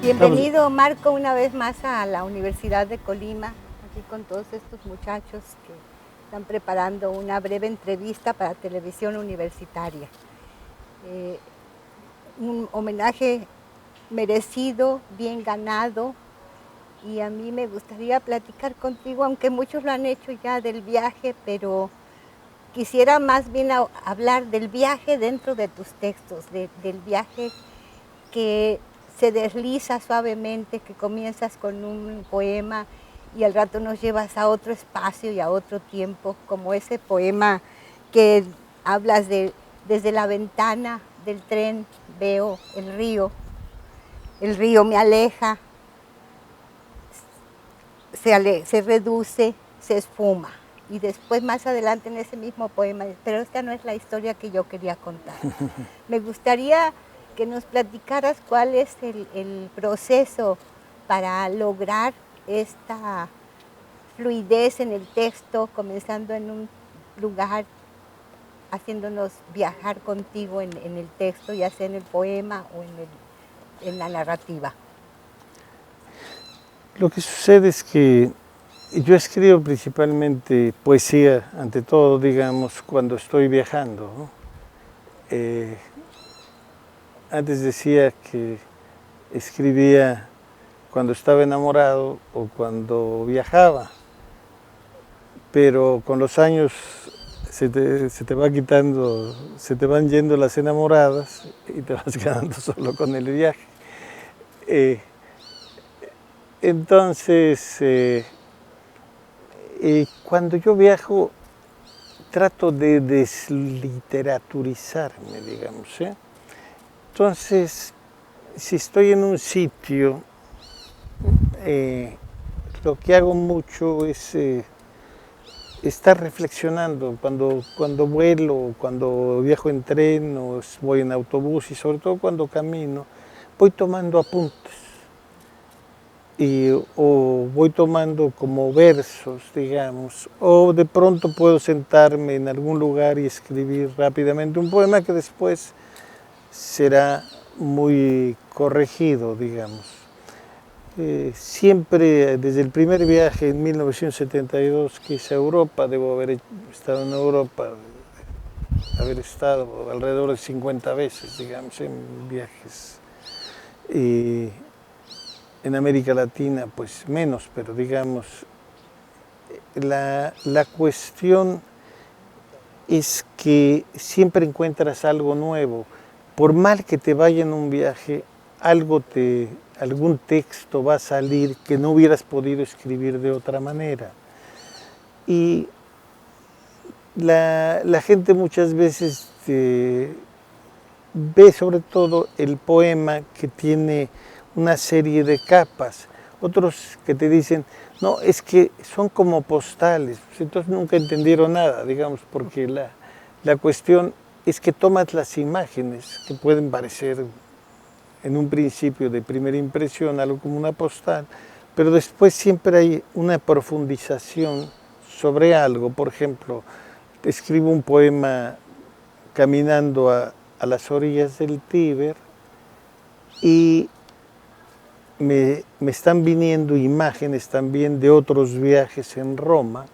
Bienvenido, Marco, una vez más a la Universidad de Colima, aquí con todos estos muchachos que están preparando una breve entrevista para televisión universitaria. Un homenaje merecido, bien ganado, y a mí me gustaría platicar contigo, aunque muchos lo han hecho ya, del viaje, pero quisiera más bien hablar del viaje dentro de tus textos, del viaje que se desliza suavemente, que comienzas con un poema y al rato nos llevas a otro espacio y a otro tiempo, como ese poema que hablas de desde la ventana del tren veo el río me aleja, se reduce, se esfuma. Y después más adelante en ese mismo poema, pero esta no es la historia que yo quería contar. Me gustaría que nos platicaras cuál es el proceso para lograr esta fluidez en el texto, comenzando en un lugar, haciéndonos viajar contigo en el texto, ya sea en el poema o en la narrativa. Lo que sucede es que yo escribo principalmente poesía, ante todo, digamos, cuando estoy viajando, ¿no? Antes decía que escribía cuando estaba enamorado o cuando viajaba, pero con los años se te va quitando, se te van yendo las enamoradas y te vas quedando solo con el viaje. Entonces, cuando yo viajo, trato de desliteraturizarme, digamos, ¿eh? Entonces, si estoy en un sitio, lo que hago mucho es estar reflexionando cuando vuelo, cuando viajo en tren o voy en autobús y sobre todo cuando camino, voy tomando apuntes o voy tomando como versos, digamos, o de pronto puedo sentarme en algún lugar y escribir rápidamente un poema que después será muy corregido, digamos. Siempre, desde el primer viaje en 1972 que hice a Europa, debo haber estado en Europa, haber estado alrededor de 50 veces, digamos, en viajes. Y en América Latina, pues menos, pero digamos, la cuestión es que siempre encuentras algo nuevo. Por mal que te vaya en un viaje, algún texto va a salir que no hubieras podido escribir de otra manera. Y la gente muchas veces ve sobre todo el poema que tiene una serie de capas. Otros que te dicen, no, es que son como postales, pues entonces nunca entendieron nada, digamos, porque la cuestión es que tomas las imágenes que pueden parecer en un principio de primera impresión algo como una postal, pero después siempre hay una profundización sobre algo. Por ejemplo, escribo un poema caminando a las orillas del Tíber y me están viniendo imágenes también de otros viajes en Roma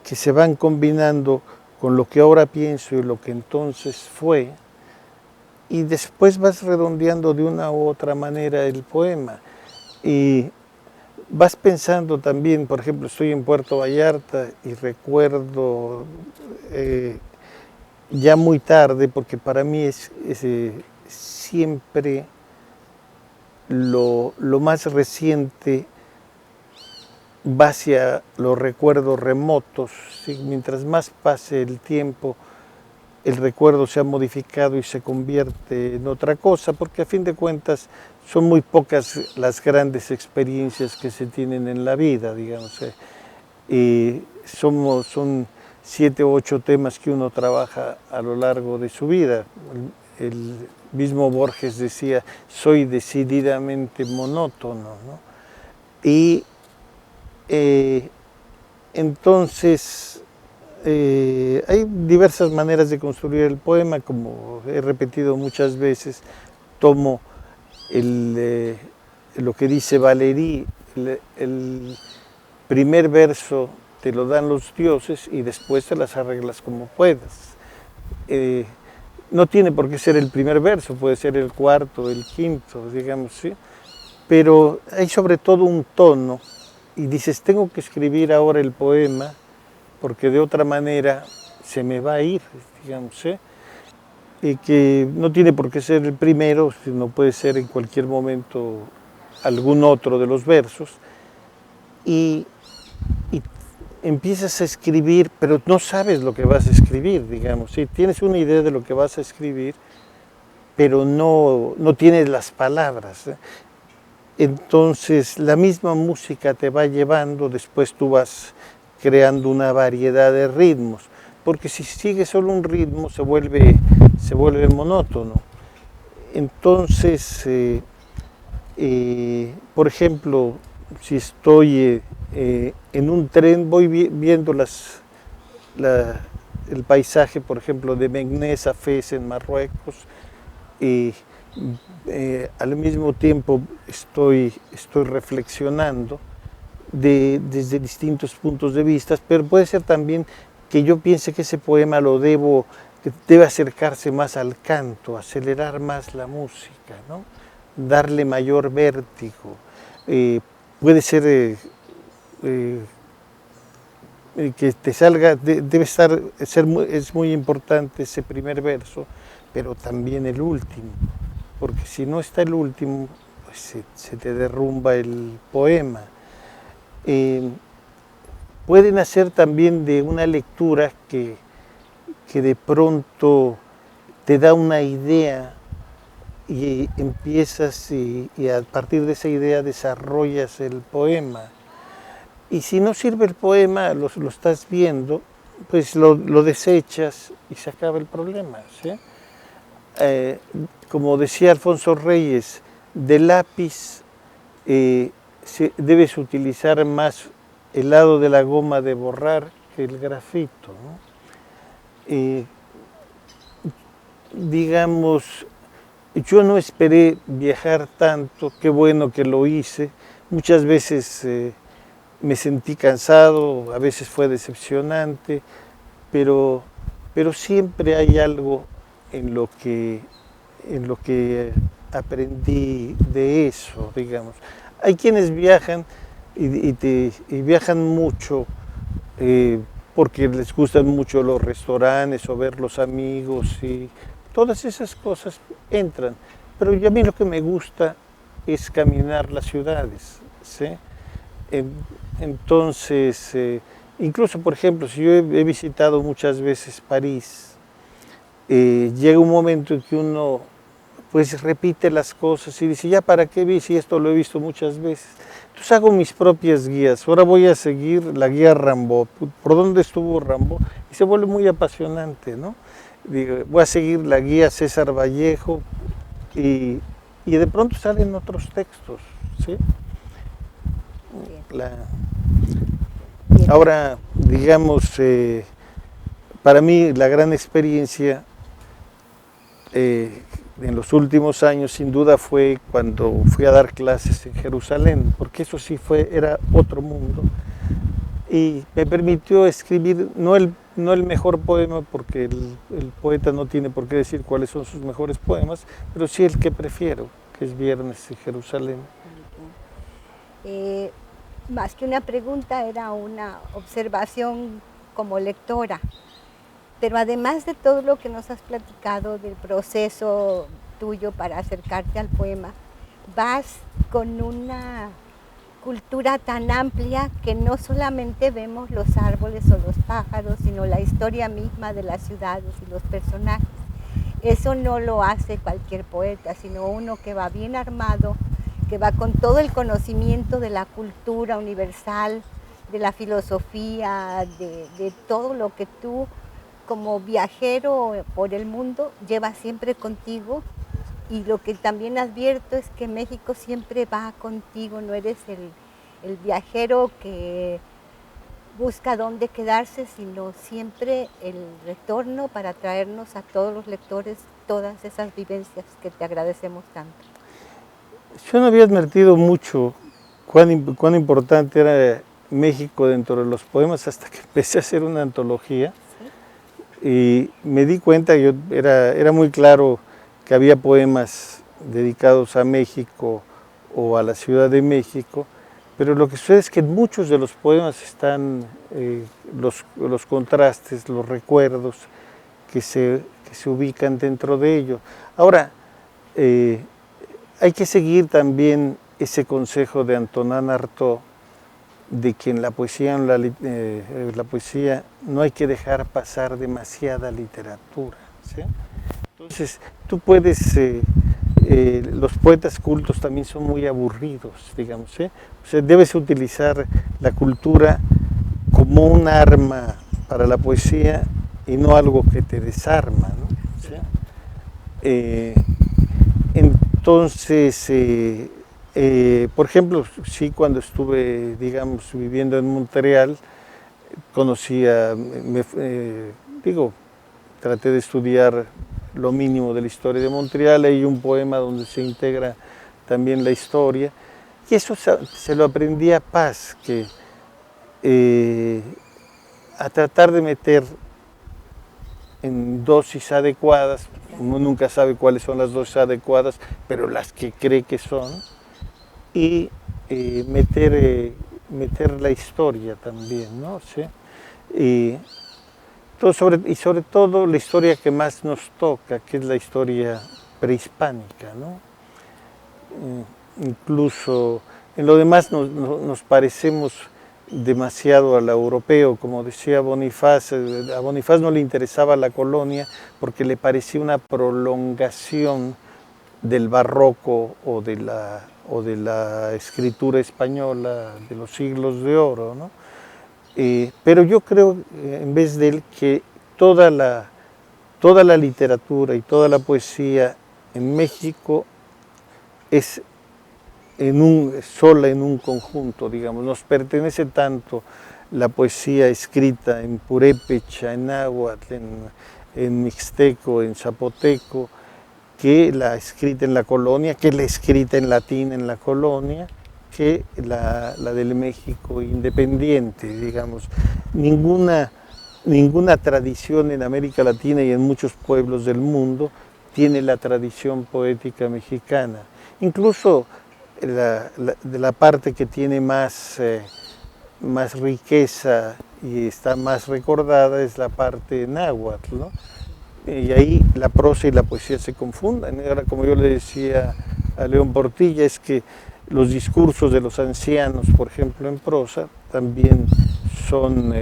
que se van combinando con lo que ahora pienso y lo que entonces fue, y después vas redondeando de una u otra manera el poema. Y vas pensando también, por ejemplo, estoy en Puerto Vallarta y recuerdo ya muy tarde, porque para mí es siempre lo más reciente va hacia los recuerdos remotos, ¿sí? Mientras más pase el tiempo, el recuerdo se ha modificado y se convierte en otra cosa, porque a fin de cuentas son muy pocas las grandes experiencias que se tienen en la vida, digamos. Y son 7 u 8 temas que uno trabaja a lo largo de su vida. El mismo Borges decía, soy decididamente monótono, ¿no? Y entonces hay diversas maneras de construir el poema, como he repetido muchas veces. Tomo lo que dice Valéry, el primer verso te lo dan los dioses y después te las arreglas como puedas. No tiene por qué ser el primer verso, puede ser el cuarto, el quinto, digamos, ¿sí? Pero hay sobre todo un tono y dices, tengo que escribir ahora el poema porque de otra manera se me va a ir, digamos, ¿sí? Y que no tiene por qué ser el primero, sino puede ser en cualquier momento algún otro de los versos. Y empiezas a escribir, pero no sabes lo que vas a escribir, digamos, ¿sí? Tienes una idea de lo que vas a escribir, pero no tienes las palabras, ¿eh? Entonces la misma música te va llevando, después tú vas creando una variedad de ritmos, porque si sigues solo un ritmo se vuelve monótono. Entonces, por ejemplo, si estoy en un tren, voy viendo el paisaje, por ejemplo, de Meknès a Fez en Marruecos, y al mismo tiempo estoy reflexionando desde distintos puntos de vista, pero puede ser también que yo piense que ese poema que debe acercarse más al canto, acelerar más la música, ¿no? Darle mayor vértigo. Puede ser que te salga, es muy importante ese primer verso, pero también el último, porque si no está el último, pues se te derrumba el poema. Pueden hacer también de una lectura que de pronto te da una idea y empiezas y a partir de esa idea desarrollas el poema. Y si no sirve el poema, lo estás viendo, pues lo desechas y se acaba el problema, ¿sí? Como decía Alfonso Reyes, de lápiz debes utilizar más el lado de la goma de borrar que el grafito, ¿no? Digamos, yo no esperé viajar tanto, qué bueno que lo hice. Muchas veces me sentí cansado, a veces fue decepcionante, pero siempre hay algo en lo que aprendí de eso, digamos. Hay quienes viajan y viajan mucho porque les gustan mucho los restaurantes o ver los amigos y todas esas cosas entran. Pero a mí lo que me gusta es caminar las ciudades, ¿sí? Entonces, incluso por ejemplo, si yo he visitado muchas veces París, llega un momento en que uno pues repite las cosas y dice, ya para qué vi si esto lo he visto muchas veces. Entonces hago mis propias guías. Ahora voy a seguir la guía Rimbaud. ¿Por dónde estuvo Rimbaud? Y se vuelve muy apasionante, ¿no? Digo, voy a seguir la guía César Vallejo y de pronto salen otros textos, ¿sí? Ahora, digamos, para mí la gran experiencia en los últimos años sin duda fue cuando fui a dar clases en Jerusalén, porque eso sí era otro mundo y me permitió escribir no el mejor poema, porque el poeta no tiene por qué decir cuáles son sus mejores poemas, pero sí el que prefiero, que es Viernes en Jerusalén. Más que una pregunta, era una observación como lectora. Pero además de todo lo que nos has platicado del proceso tuyo para acercarte al poema, vas con una cultura tan amplia que no solamente vemos los árboles o los pájaros, sino la historia misma de las ciudades y los personajes. Eso no lo hace cualquier poeta, sino uno que va bien armado, que va con todo el conocimiento de la cultura universal, de la filosofía, de todo lo que tú como viajero por el mundo llevas siempre contigo. Y lo que también advierto es que México siempre va contigo, no eres el viajero que busca dónde quedarse, sino siempre el retorno para traernos a todos los lectores todas esas vivencias que te agradecemos tanto. Yo no había advertido mucho cuán importante era México dentro de los poemas hasta que empecé a hacer una antología. Y me di cuenta, era muy claro que había poemas dedicados a México o a la Ciudad de México, pero lo que sucede es que en muchos de los poemas están los contrastes, los recuerdos que se ubican dentro de ello. Ahora, hay que seguir también ese consejo de Antonin Artaud, de que en la poesía no hay que dejar pasar demasiada literatura, ¿sí? Entonces, tú puedes, los poetas cultos también son muy aburridos, digamos, ¿sí? O sea, debes utilizar la cultura como un arma para la poesía y no algo que te desarma, ¿no? ¿Sí? Entonces, por ejemplo, sí, cuando estuve, digamos, viviendo en Montreal, traté de estudiar lo mínimo de la historia de Montreal. Hay un poema donde se integra también la historia, y eso se lo aprendí a Paz, que a tratar de meter en dosis adecuadas, uno nunca sabe cuáles son las dosis adecuadas, pero las que cree que son, y meter la historia también, ¿no? ¿Sí? Y sobre todo la historia que más nos toca, que es la historia prehispánica, ¿no? Incluso en lo demás nos parecemos demasiado al europeo, como decía Bonifaz. A Bonifaz no le interesaba la colonia porque le parecía una prolongación del barroco o de la escritura española de los siglos de oro, ¿no? Pero yo creo, en vez de él, que toda la literatura y toda la poesía en México es sola en un conjunto, digamos. Nos pertenece tanto la poesía escrita en purépecha, en náhuatl, en mixteco, en zapoteco, que la escrita en la colonia, que la escrita en latín en la colonia, que la del México independiente, digamos. Ninguna tradición en América Latina y en muchos pueblos del mundo tiene la tradición poética mexicana. Incluso de la parte que tiene más riqueza y está más recordada es la parte náhuatl, ¿no? Y ahí la prosa y la poesía se confunden. Ahora, como yo le decía a León Portilla, es que los discursos de los ancianos, por ejemplo, en prosa, también son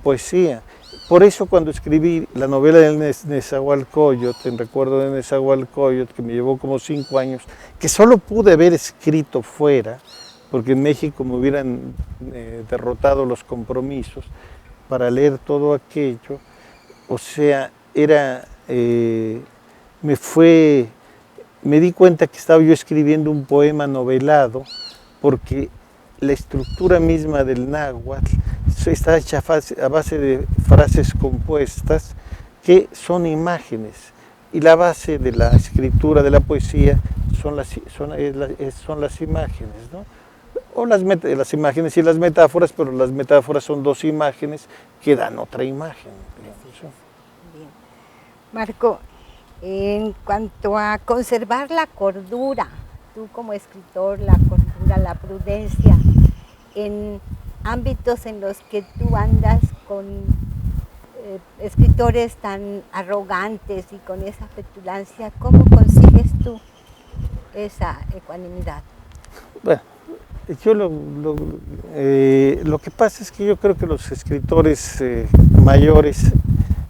poesía. Por eso, cuando escribí la novela del Nezahualcóyotl, en recuerdo de Nezahualcóyotl, que me llevó como 5 años, que solo pude haber escrito fuera, porque en México me hubieran derrotado los compromisos, para leer todo aquello. O sea, me di cuenta que estaba yo escribiendo un poema novelado, porque la estructura misma del náhuatl está hecha a base de frases compuestas que son imágenes, y la base de la escritura de la poesía son las imágenes, ¿no? O las imágenes y las metáforas, pero las metáforas son 2 imágenes que dan otra imagen. Bien. Marco, en cuanto a conservar la cordura, tú como escritor, la cordura, la prudencia, en ámbitos en los que tú andas con escritores tan arrogantes y con esa petulancia, ¿cómo consigues tú esa ecuanimidad? Bueno, yo lo que pasa es que yo creo que los escritores mayores,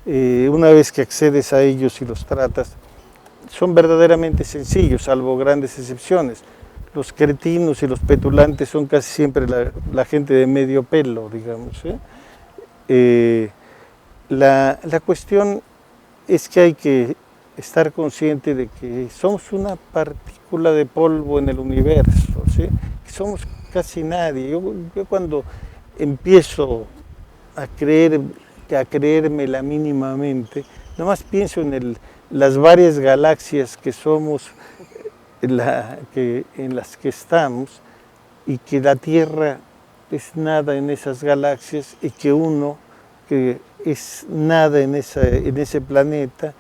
una vez que accedes a ellos y los tratas, son verdaderamente sencillos, salvo grandes excepciones. Los cretinos y los petulantes son casi siempre la gente de medio pelo, digamos, ¿eh? La cuestión es que hay que estar consciente de que somos una partícula de polvo en el universo, ¿sí? Que somos casi nadie. Yo cuando empiezo a creérmela mínimamente, nomás pienso en las varias galaxias que somos en las que estamos, y que la Tierra es nada en esas galaxias, y que uno que es nada en ese planeta,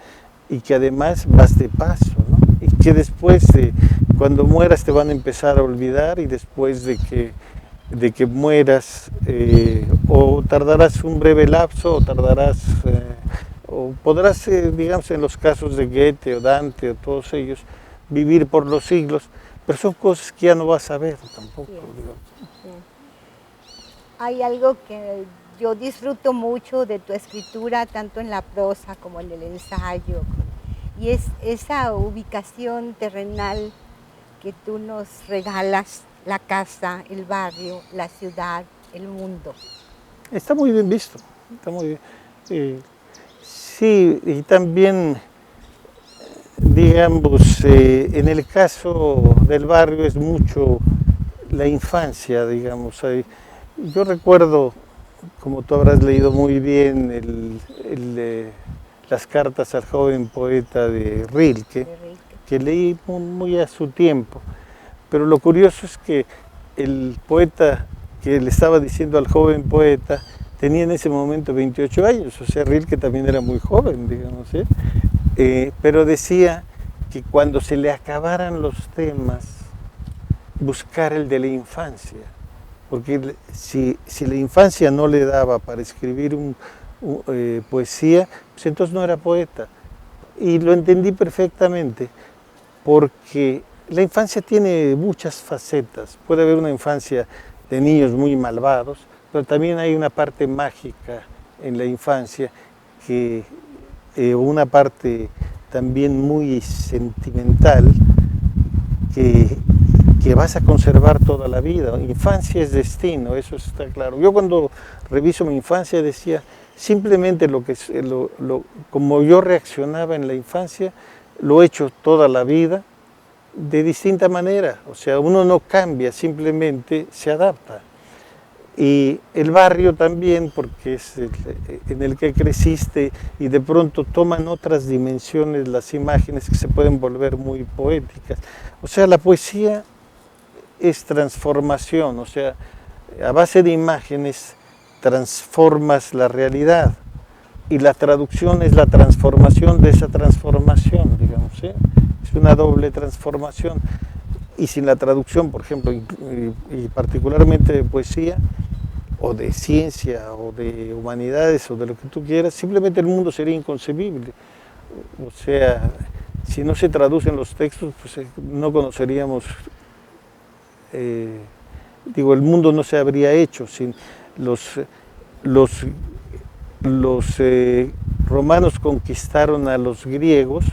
y que además vas de paso, ¿no? Y que después, cuando mueras, te van a empezar a olvidar, y después de que mueras, o tardarás un breve lapso, o podrás, digamos, en los casos de Goethe o Dante o todos ellos, vivir por los siglos, pero son cosas que ya no vas a ver tampoco. Sí. Hay algo que yo disfruto mucho de tu escritura, tanto en la prosa como en el ensayo, y es esa ubicación terrenal que tú nos regalas, la casa, el barrio, la ciudad, el mundo. Está muy bien visto, está muy bien. Sí, y también, digamos, en el caso del barrio es mucho la infancia, digamos. Yo recuerdo, como tú habrás leído muy bien, las cartas al joven poeta de Rilke, que leí muy a su tiempo. Pero lo curioso es que el poeta que le estaba diciendo al joven poeta tenía en ese momento 28 años, o sea, Rilke también era muy joven, digamos, pero decía que cuando se le acabaran los temas, buscar el de la infancia, porque si la infancia no le daba para escribir poesía, pues entonces no era poeta. Y lo entendí perfectamente, porque la infancia tiene muchas facetas. Puede haber una infancia de niños muy malvados, pero también hay una parte mágica en la infancia, una parte también muy sentimental, que vas a conservar toda la vida. Infancia es destino, eso está claro. Yo cuando reviso mi infancia decía, simplemente como yo reaccionaba en la infancia, lo he hecho toda la vida, de distinta manera. O sea, uno no cambia, simplemente se adapta. Y el barrio también, porque es en el que creciste, y de pronto toman otras dimensiones las imágenes que se pueden volver muy poéticas. O sea, la poesía es transformación, o sea, a base de imágenes transformas la realidad, y la traducción es la transformación de esa transformación, digamos, ¿sí? Es una doble transformación. Y sin la traducción, por ejemplo, y particularmente de poesía, o de ciencia, o de humanidades, o de lo que tú quieras, simplemente el mundo sería inconcebible. O sea, si no se traducen los textos, pues no conoceríamos, el mundo no se habría hecho. Sin los romanos conquistaron a los griegos,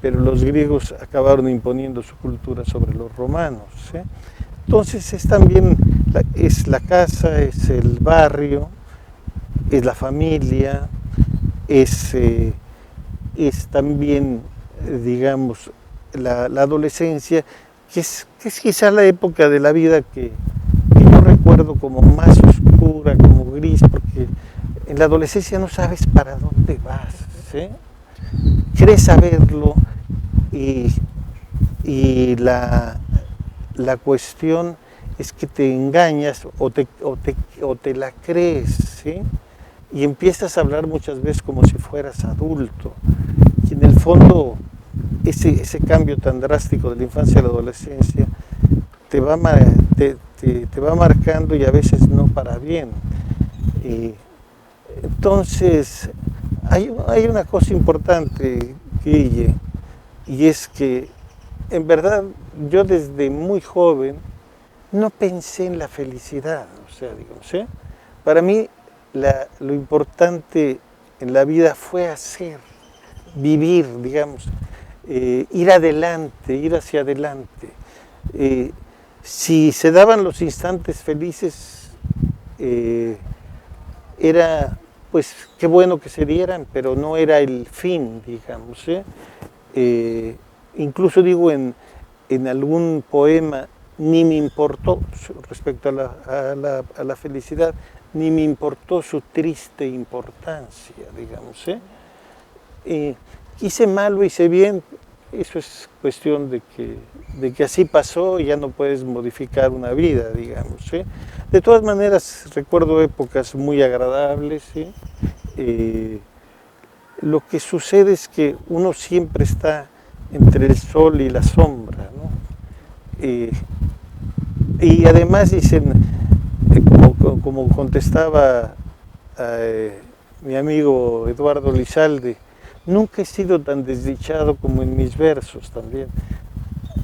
pero los griegos acabaron imponiendo su cultura sobre los romanos, ¿sí? Entonces es también, es la casa, es el barrio, es la familia, es también, digamos, la adolescencia, que es quizá la época de la vida que yo recuerdo como más oscura, como gris, porque en la adolescencia no sabes para dónde vas, ¿sí? Quieres saberlo, y la cuestión es que te engañas o te la crees, ¿sí? Y empiezas a hablar muchas veces como si fueras adulto. Y en el fondo, ese cambio tan drástico de la infancia a la adolescencia te va marcando, y a veces no para bien. Entonces, hay una cosa importante, Guille, y es que en verdad yo desde muy joven no pensé en la felicidad. O sea, digamos, ¿sí? Para mí lo importante en la vida fue hacer, vivir, digamos, ir adelante, ir hacia adelante. Si se daban los instantes felices, era, pues, qué bueno que se dieran, pero no era el fin, digamos, ¿sí? Incluso digo en algún poema, ni me importó, respecto a la felicidad, ni me importó su triste importancia, digamos, ¿sí? Hice mal o hice bien, eso es cuestión de que así pasó y ya no puedes modificar una vida, digamos, ¿sí? De todas maneras, recuerdo épocas muy agradables, ¿sí? Lo que sucede es que uno siempre está entre el sol y la sombra, ¿no? Y además dicen, como contestaba mi amigo Eduardo Lizalde, nunca he sido tan desdichado como en mis versos también.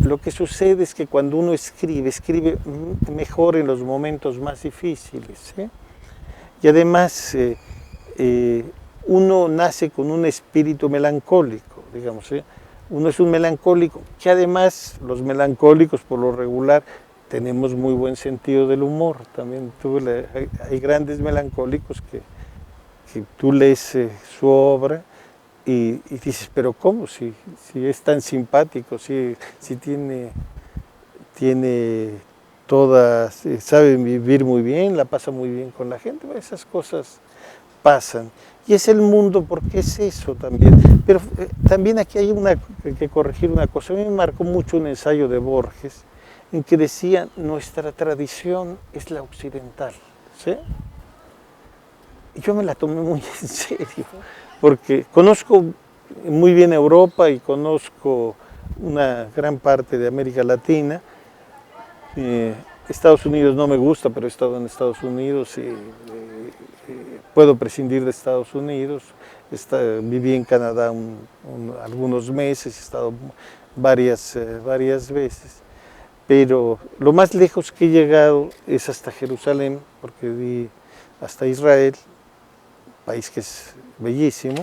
Lo que sucede es que cuando uno escribe, escribe mejor en los momentos más difíciles, ¿sí? Y además uno nace con un espíritu melancólico, digamos, ¿sí? Uno es un melancólico, que además los melancólicos por lo regular tenemos muy buen sentido del humor. También hay grandes melancólicos que tú lees su obra y dices, pero ¿cómo? Si es tan simpático, si tiene todas, sabe vivir muy bien, la pasa muy bien con la gente, esas cosas pasan. Y es el mundo porque es eso también. Pero también aquí hay que corregir una cosa. A mí me marcó mucho un ensayo de Borges en que decía, nuestra tradición es la occidental, ¿sí? Y yo me la tomé muy en serio, porque conozco muy bien Europa y conozco una gran parte de América Latina. Estados Unidos no me gusta, pero he estado en Estados Unidos y puedo prescindir de Estados Unidos. Viví en Canadá algunos meses, he estado varias veces, pero lo más lejos que he llegado es hasta Jerusalén, porque di hasta Israel, país que es bellísimo,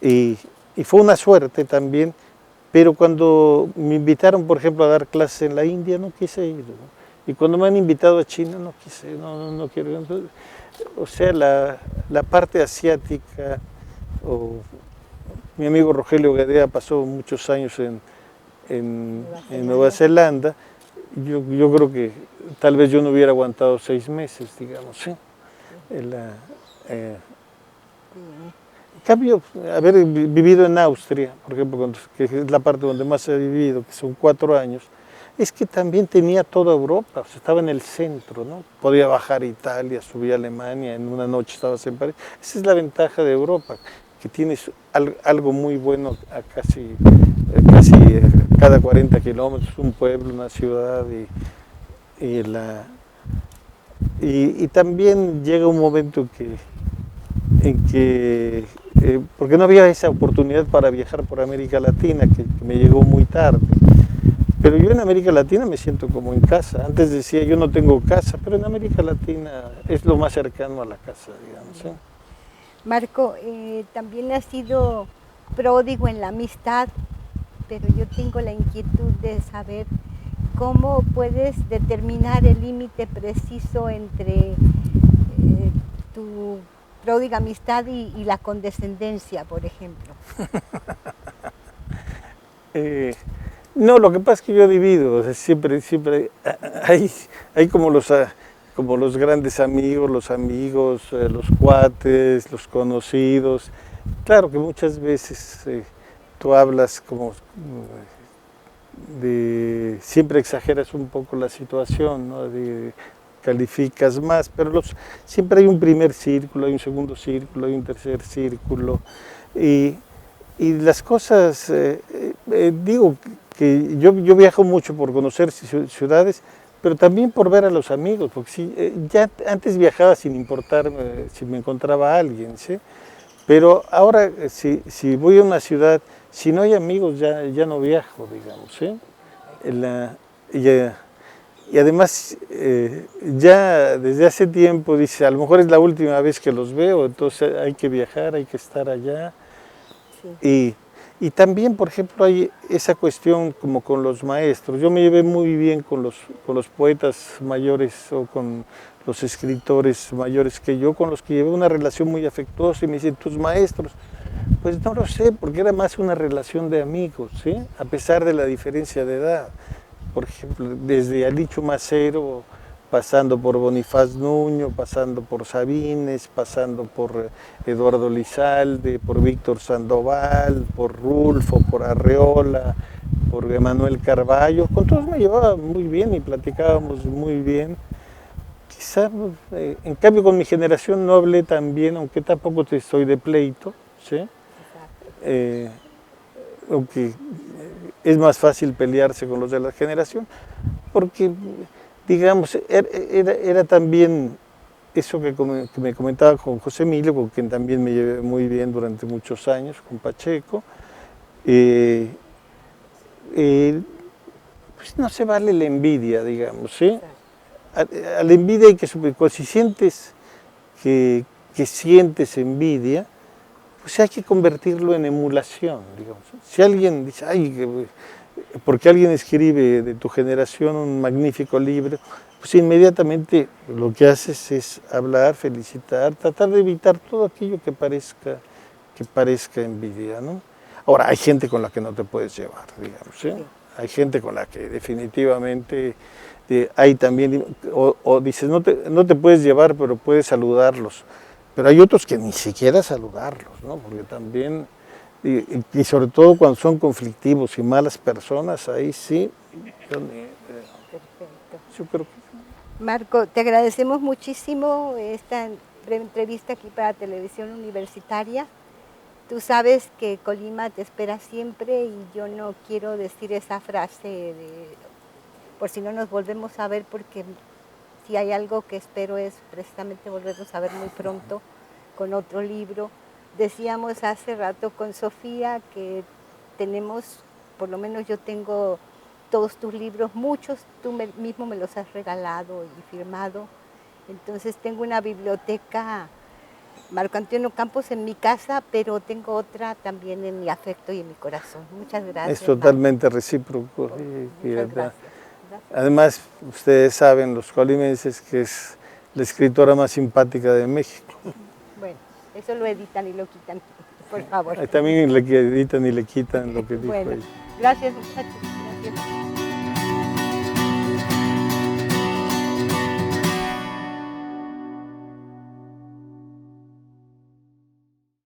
y fue una suerte también, pero cuando me invitaron, por ejemplo, a dar clases en la India, no quise ir, ¿no? Y cuando me han invitado a China, no quise, no quiero. Entonces, o sea, la parte asiática, mi amigo Rogelio Gadea pasó muchos años en Nueva Zelanda. Yo creo que tal vez yo no hubiera aguantado 6 meses, digamos, ¿sí? En cambio, haber vivido en Austria, por ejemplo, que es la parte donde más he vivido, que son 4 años, es que también tenía toda Europa, o sea, estaba en el centro, ¿no? Podía bajar a Italia, subir a Alemania, en una noche estabas en París. Esa es la ventaja de Europa, que tienes algo muy bueno a casi cada 40 kilómetros, un pueblo, una ciudad, y también llega un momento en que porque no había esa oportunidad para viajar por América Latina, que me llegó muy tarde. Pero yo en América Latina me siento como en casa. Antes decía, yo no tengo casa, pero en América Latina es lo más cercano a la casa, digamos, ¿sí? Marco, también has sido pródigo en la amistad, pero yo tengo la inquietud de saber cómo puedes determinar el límite preciso entre tu pródiga amistad y la condescendencia, por ejemplo. No, lo que pasa es que yo divido, o sea, siempre hay como los grandes amigos, los cuates, los conocidos. Claro que muchas veces tú hablas como siempre exageras un poco la situación, ¿no? Calificas más, pero siempre hay un primer círculo, hay un segundo círculo, hay un tercer círculo, y las cosas, digo que yo viajo mucho por conocer ciudades, pero también por ver a los amigos, porque ya antes viajaba sin importarme si me encontraba a alguien, ¿sí? Pero ahora si voy a una ciudad, si no hay amigos ya no viajo, digamos, ¿sí? Y además, ya desde hace tiempo dice, a lo mejor es la última vez que los veo, entonces hay que viajar, hay que estar allá. Sí. Y también, por ejemplo, hay esa cuestión como con los maestros. Yo me llevé muy bien con los poetas mayores o con los escritores mayores que yo, con los que llevé una relación muy afectuosa, y me dicen, ¿tus maestros? Pues no lo sé, porque era más una relación de amigos, ¿sí? A pesar de la diferencia de edad. Por ejemplo, desde Alicho Macero, pasando por Bonifaz Nuño, pasando por Sabines, pasando por Eduardo Lizalde, por Víctor Sandoval, por Rulfo, por Arreola, por Emanuel Carballo. Con todos me llevaba muy bien y platicábamos muy bien. Quizá, en cambio, con mi generación no hablé tan bien, aunque tampoco te estoy de pleito, ¿sí? Aunque es más fácil pelearse con los de la generación, porque, digamos, era también eso que me comentaba con José Emilio, con quien también me llevé muy bien durante muchos años, con Pacheco. Pues no se vale la envidia, digamos, ¿sí? A la envidia hay que superar. Si sientes que sientes envidia, pues hay que convertirlo en emulación, digamos. Si alguien dice, ay, porque alguien escribe de tu generación un magnífico libro, pues inmediatamente lo que haces es hablar, felicitar, tratar de evitar todo aquello que parezca envidia, ¿no? Ahora, hay gente con la que no te puedes llevar, digamos, ¿sí? Sí. Hay gente con la que definitivamente hay también, o dices, no te puedes llevar, pero puedes saludarlos. Pero hay otros que ni siquiera saludarlos, ¿no? Porque también, y sobre todo cuando son conflictivos y malas personas, ahí sí. Yo creo que... Marco, te agradecemos muchísimo esta breve entrevista aquí para Televisión Universitaria. Tú sabes que Colima te espera siempre y yo no quiero decir esa frase por si no nos volvemos a ver, porque si hay algo que espero es precisamente volvernos a ver muy pronto con otro libro. Decíamos hace rato con Sofía que tenemos, por lo menos yo tengo todos tus libros, muchos tú mismo me los has regalado y firmado. Entonces tengo una biblioteca Marco Antonio Campos en mi casa, pero tengo otra también en mi afecto y en mi corazón. Muchas gracias. Es totalmente recíproco. Muchas gracias. Además, ustedes saben, los colimenses, que es la escritora más simpática de México. Bueno, eso lo editan y lo quitan, por favor. También le editan y le quitan lo que dijo bueno, ella. Gracias, muchachos.